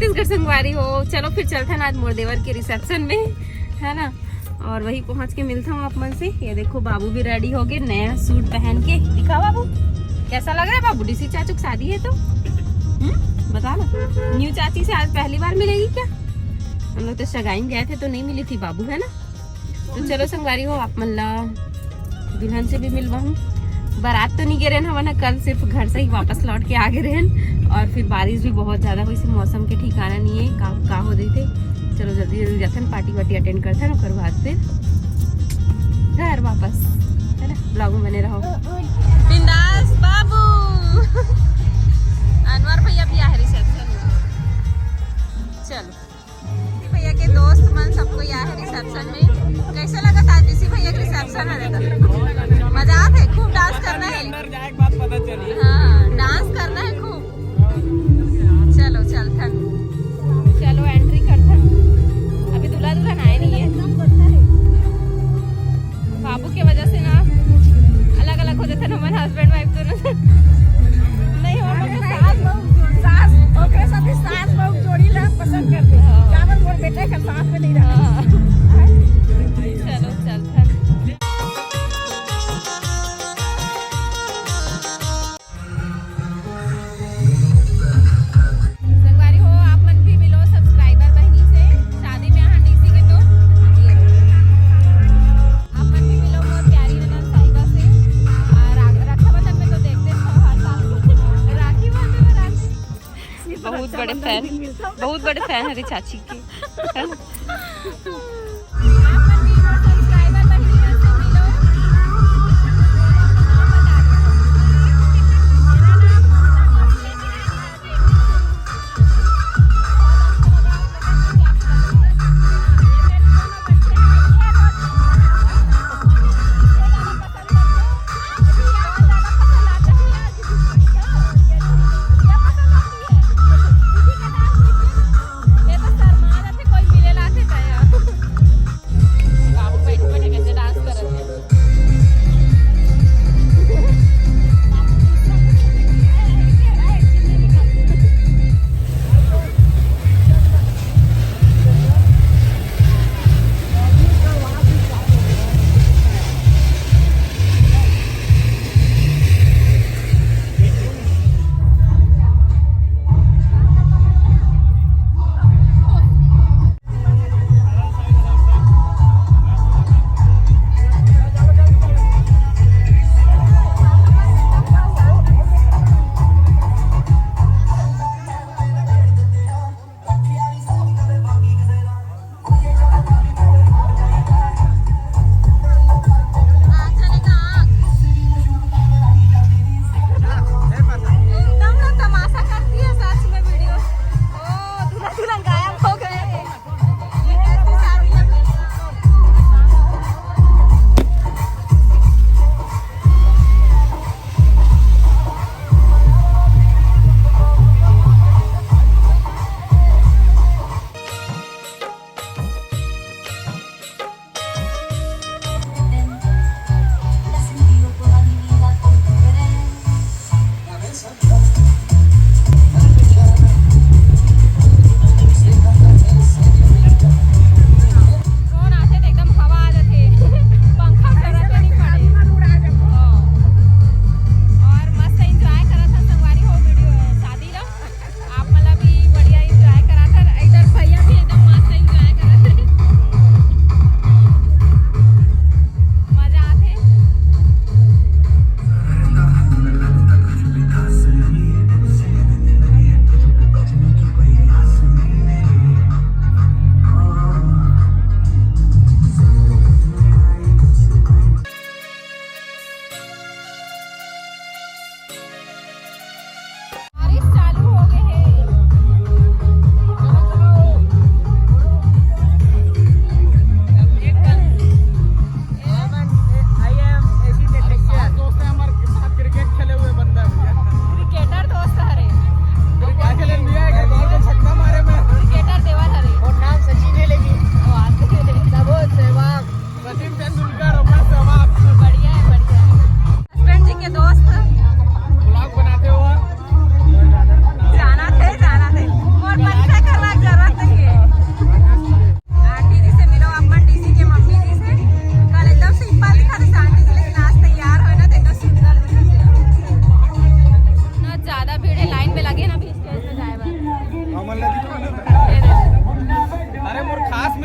छत्तीसगढ़ संगवारी हो। चलो फिर चलते हैं आज मोर देवर के रिसेप्शन में, है ना। और वही पहुंच के मिलता हूँ आप मन से। ये देखो बाबू भी रेडी हो गए नया सूट पहन के। दिखा बाबू कैसा लग रहा है बाबू? डीसी चाचू की शादी है तो बता ना। न्यू चाची से आज पहली बार मिलेगी क्या? हम लोग तो सगाई गए थे तो नहीं मिली थी बाबू, है ना। तो चलो संगवारी हो आप मल्ला दुल्हन से भी मिलवाऊँ। बारात तो नहीं गए रहन हमारा, कल सिर्फ घर से ही वापस लौट के आ गए रहन। और फिर बारिश भी बहुत ज्यादा हुई, मौसम के ठिकाना नहीं है का हो रही थे। चलो जल्दी जल्दी जाते हैं, पार्टी वार्टी अटेंड करते हैं, ओकर बाद फिर घर वापस, है ना। ब्लॉग में बने रहो। बिंदास बाबू। अनवर भैया भी आए रिसेप्शन में। चलो भैया के दोस्त मन सबको यहाँ है रिसेप्शन में। कैसे लगा था डीसी भैया के रिसेप्शन में? मजा आते, खूब डांस करना है। हाँ डांस करना है खूब। चलो चलते चलो एंट्री करते। अभी दूल्हा दुल्हन आए नहीं है। बाबू की वजह से ना अलग अलग हो जाते ना हमारे हस्बैंड वाइफ तो नहीं हो सास बहू जोड़ी ला पसंद करते हैं। जावन मोर बेटे के साथ में नहीं रहा। चलो चलते संगवारी हो आप मन भी मिलो सब्सक्राइबर बहनी से शादी में यहाँ डीसी के तो आप मन भी मिलो मोर प्यारी ननद साहिबा से। रक्षाबंधन में तो देखते हो हर साल राखी बांधे में राखी। बहुत बड़े फैन है चाची के, है ना। आप मन भी मोर सब्सक्राइबर बहनी से मिलो।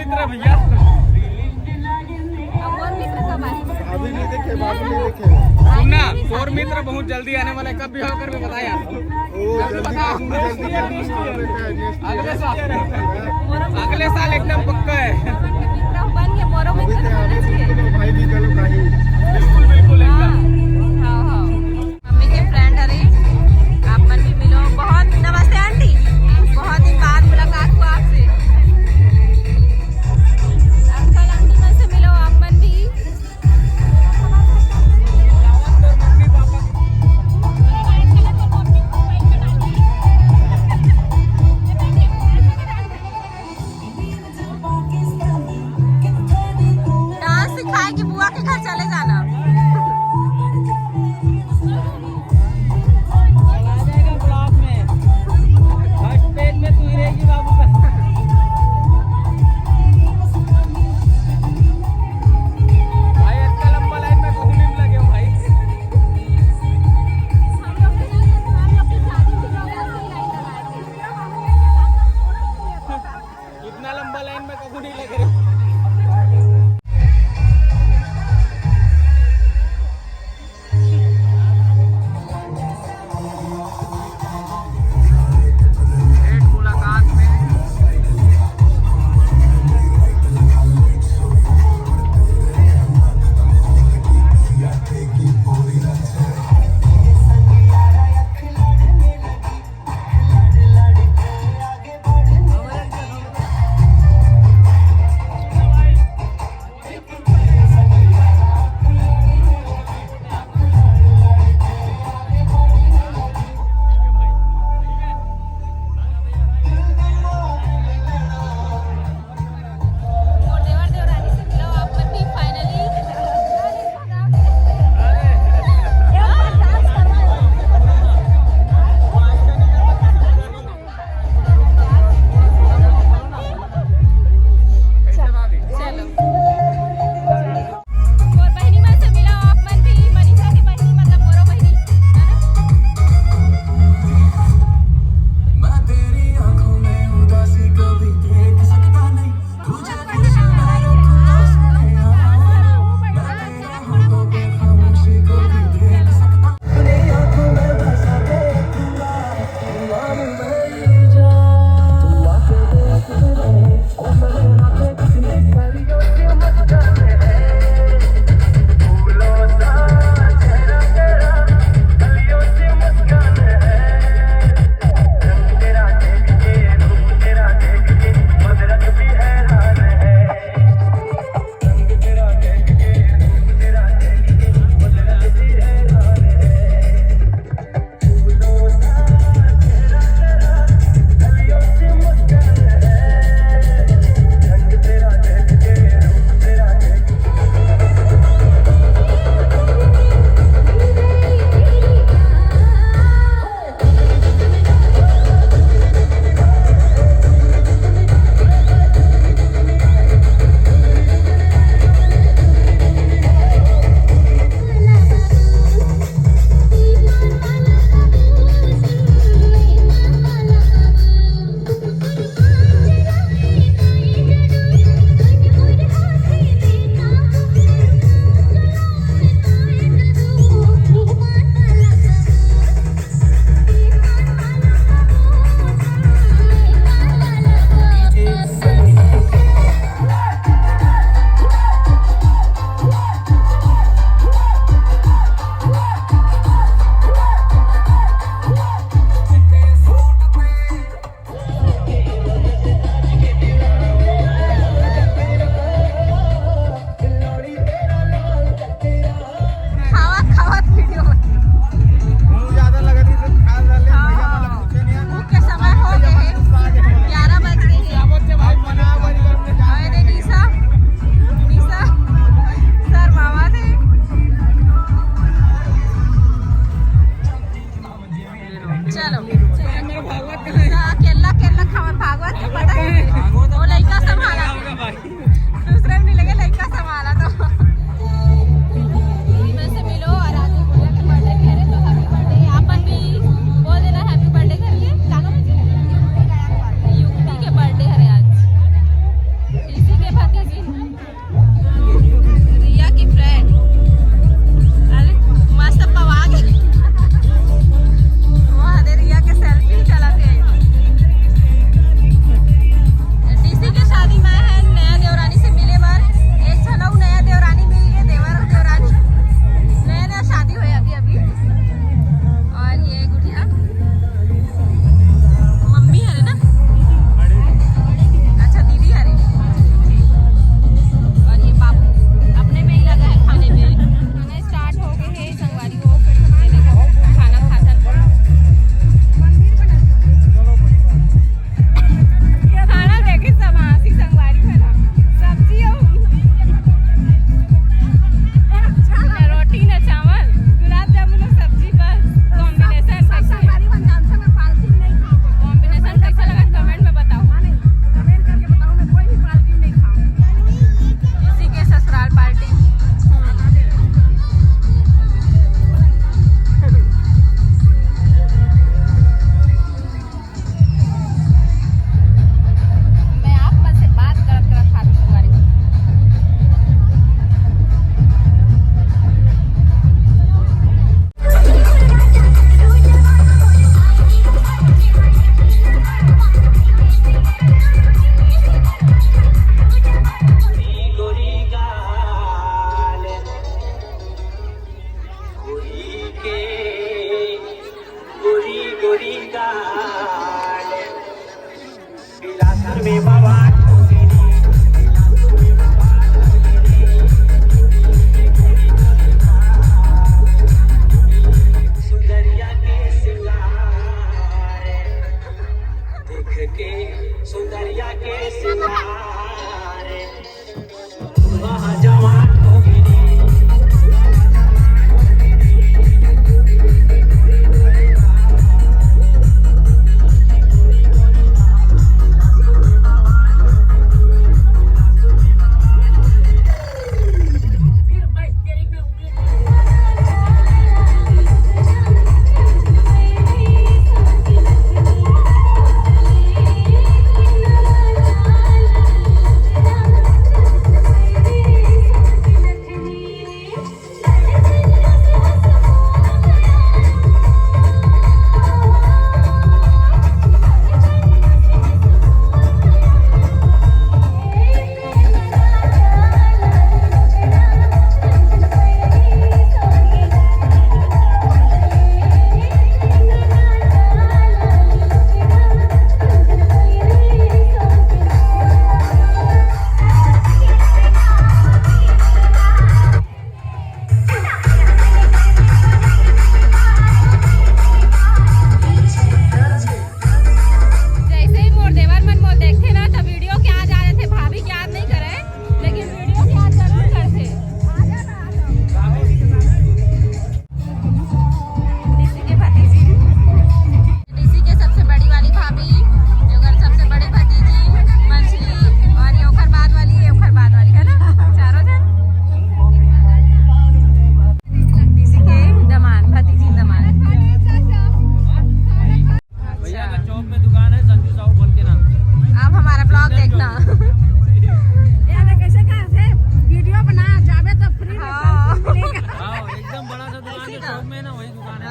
मित्र भैया। अब और मित्र कब आए? अभी नहीं देखे, बाद में देखे। सुनना, और मित्र बहुत जल्दी आने वाला है, कब भी होकर भी बता यार। अगले साल एकदम पक्का है। मित्र बन के बोरो में भाई भी चलो भाई। बिल्कुल बिल्कुल एकदम। हाँ हाँ मम्मी के फ्रेंड अरे आप मन भी मिलो। बहुत नमस्ते आंटी, बहुत दिन बाद मुलाकात हुआ आपसे। अंकल आंटी मन से मिलो आप मन भी। डांस सिखाएगी बुआ के घर चले जाना। भाई इतना लंबा लाइन में कहूँ नहीं लगे हो भाई। इतना लंबा लाइन में कहूँ नहीं लगे।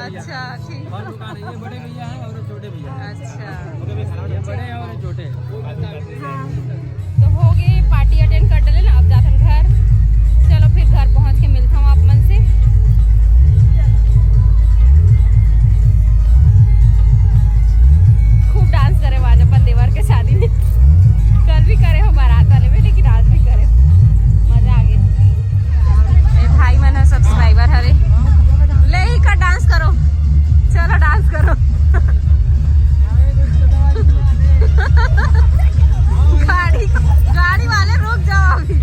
अच्छा ठीक। और दुकान है, ये बड़े भैया हैं और छोटे भैया हैं। अच्छा ये बड़े हैं और ये छोटे। तो हो गए पार्टी अटेंड कर डले ना, अब जाते हैं घर। चलो फिर घर पहुंच के मिलता हूँ आप मन से। खूब डांस करे आज अपन देवर के शादी में, कल भी करे हो बारात वाले में, लेकिन आज भी करे, मजा आ गया। भाई मन है सब्सक्राइबर हरे ले ही का डांस करो, चलो डांस करो। गाड़ी वाले रुक जाओ अभी।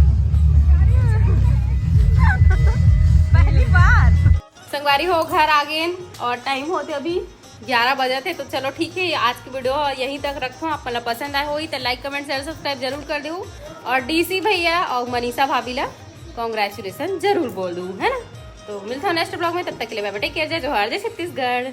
पहली बार संगवारी हो घर आ गए और टाइम होते अभी 11 बजे थे। तो चलो ठीक है, आज की वीडियो यहीं तक रखो। आप मतलब पसंद आए हो तो लाइक कमेंट शेयर सब्सक्राइब जरूर कर दो, और डीसी भैया और मनीषा भाभी ला कांग्रेचुलेसन जरूर बोल दूँ, है ना। तो मिलता हूँ नेक्स्ट ब्लॉग में, तब तक के लिए बाय बाय, टेक केयर, जय जोहार, जय छत्तीसगढ़।